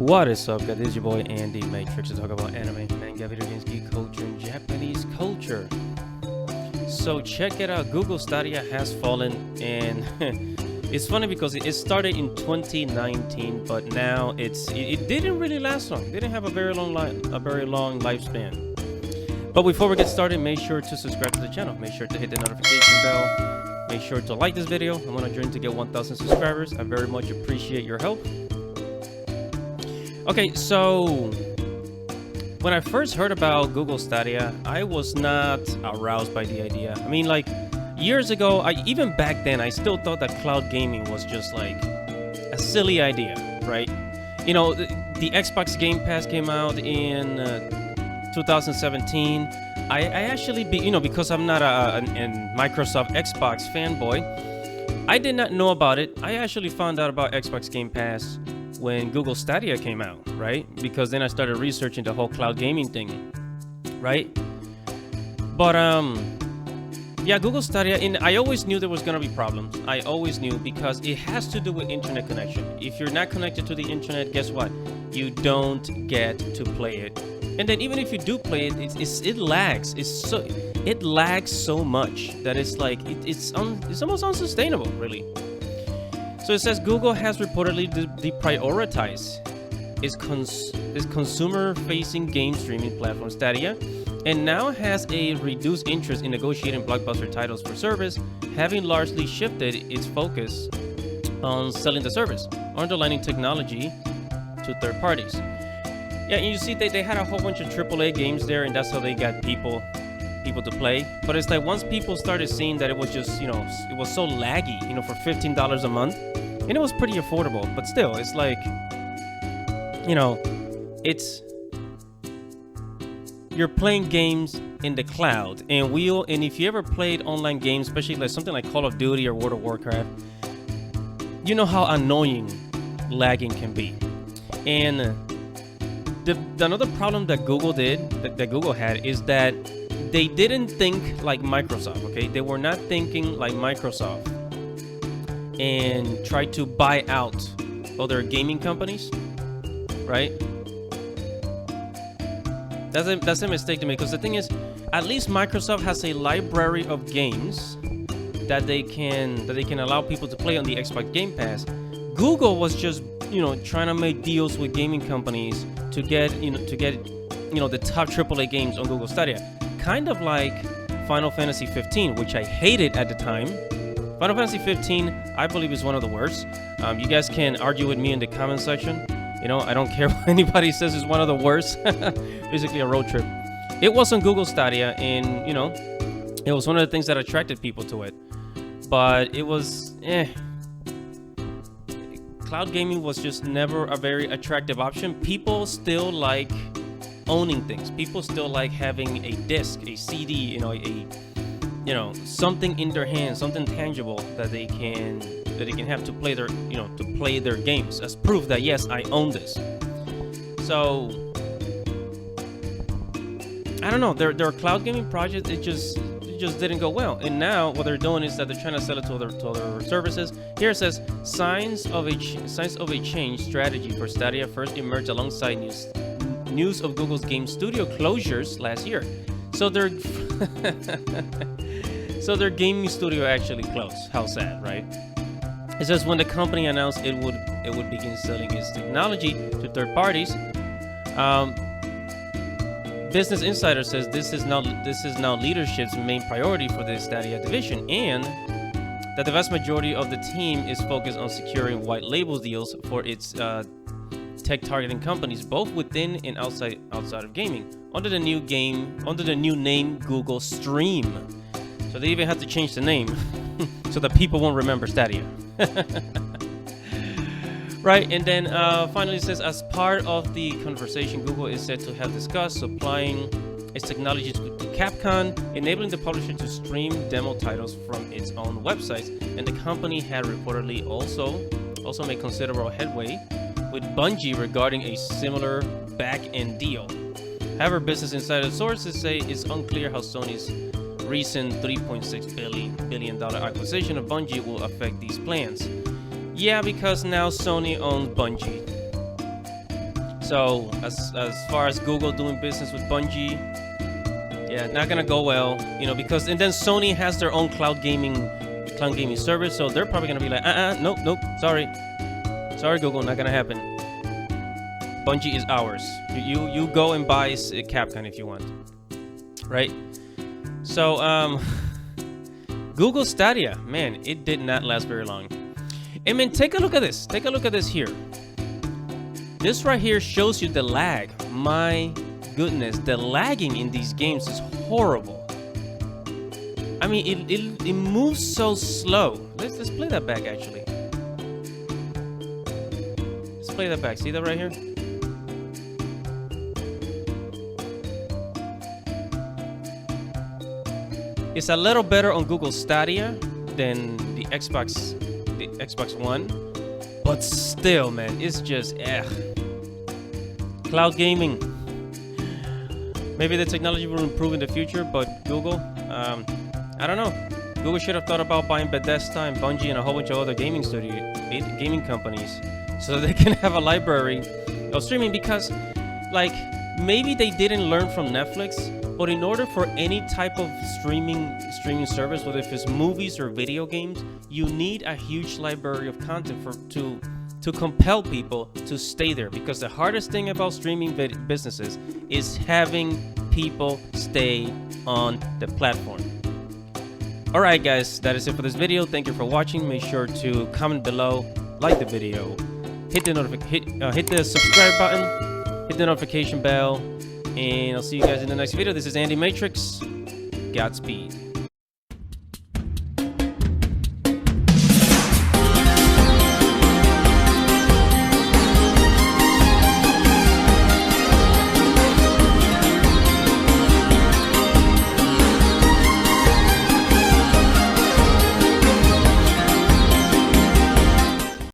What is up, guys? This is your boy Andy Matrix to talk about anime, manga, video games, geek culture, and Japanese culture. So check it out. Google Stadia has fallen, and it's funny because it started in 2019, but now it didn't really last long. It didn't have a very long lifespan. But before we get started, make sure to subscribe to the channel. Make sure to hit the notification bell. Make sure to like this video. I'm on a journey to get 1,000 subscribers. I very much appreciate your help. Okay, so when I first heard about Google Stadia, I was not aroused by the idea. I mean, like, years ago, even back then, I still thought that cloud gaming was just like a silly idea, right? You know, the Xbox Game Pass came out in 2017. I actually, because I'm not a Microsoft Xbox fanboy, I did not know about it. I actually found out about Xbox Game Pass when Google Stadia came out, right? Because then I started researching the whole cloud gaming thing, right? But yeah, Google Stadia, and I always knew there was gonna be problems. I always knew, because it has to do with internet connection. If you're not connected to the internet, guess what? You don't get to play it. And then even if you do play it, it lags. It lags so much that it's like it's almost unsustainable, really. So it says Google has reportedly deprioritized its consumer-facing game streaming platform Stadia, and now has a reduced interest in negotiating blockbuster titles for service, having largely shifted its focus on selling the service, underlining technology to third parties. Yeah, and you see they had a whole bunch of AAA games there, and that's how they got people to play. But it's like once people started seeing that it was just, it was so laggy, for $15 a month, and it was pretty affordable, but still, it's like, you're playing games in the cloud, and if you ever played online games, especially like something like Call of Duty or World of Warcraft, you know how annoying lagging can be. And another problem that Google had is that they didn't think like Microsoft, okay? They were not thinking like Microsoft and try to buy out other gaming companies, right? That's a mistake to make, because the thing is, at least Microsoft has a library of games that they can allow people to play on the Xbox Game Pass. Google was just, trying to make deals with gaming companies to get the top AAA games on Google Stadia. Kind of like Final Fantasy 15, which I hated at the time. Final Fantasy 15, I believe, is one of the worst. You guys can argue with me in the comment section. I don't care what anybody says is one of the worst. Basically a road trip. It was on Google Stadia, and, it was one of the things that attracted people to it. But it was, Cloud gaming was just never a very attractive option. People still like owning things. People still like having a disc, a CD, something in their hands, something tangible that they can have to play their games as proof that, yes, I own this. So I don't know, their cloud gaming project, it just didn't go well. And now what they're doing is that they're trying to sell it to other services. Here it says signs of a change strategy for Stadia first emerged alongside news of Google's game studio closures last year. So their gaming studio actually closed. How sad, right? It says when the company announced it would begin selling its technology to third parties. Business Insider says this is now leadership's main priority for the Stadia division, and that the vast majority of the team is focused on securing white label deals for its tech targeting companies, both within and outside of gaming, under the new name Google Stream. So they even had to change the name so that people won't remember Stadia. Right, and then finally it says, as part of the conversation, Google is said to have discussed supplying its technology to Capcom, enabling the publisher to stream demo titles from its own websites. And the company had reportedly also made considerable headway with Bungie regarding a similar back-end deal. However, Business Insider sources say it's unclear how Sony's recent $3.6 billion acquisition of Bungie will affect these plans. Yeah, because now Sony owns Bungie. So as far as Google doing business with Bungie, yeah, not gonna go well, you know, because and then Sony has their own cloud gaming service, so they're probably gonna be like, nope, sorry, Google, not gonna happen. Bungie is ours. You go and buy Capcom if you want, right? So Google Stadia, man, it did not last very long. I mean, take a look at this. Take a look at this here. This right here shows you the lag. My goodness, the lagging in these games is horrible. I mean, it moves so slow. Let's play that back, actually. Let's play that back. See that right here? It's a little better on Google Stadia than the Xbox One, but still, man, it's just cloud gaming. Maybe the technology will improve in the future, but Google, I don't know. Google should have thought about buying Bethesda and Bungie and a whole bunch of other gaming companies, so they can have a library of streaming. Because, like, maybe they didn't learn from Netflix. But in order for any type of streaming service, whether if it's movies or video games, you need a huge library of content to compel people to stay there. Because the hardest thing about streaming businesses is having people stay on the platform. All right, guys, that is it for this video. Thank you for watching. Make sure to comment below, like the video, hit the subscribe button, hit the notification bell. And I'll see you guys in the next video. This is Andy Matrix. Godspeed.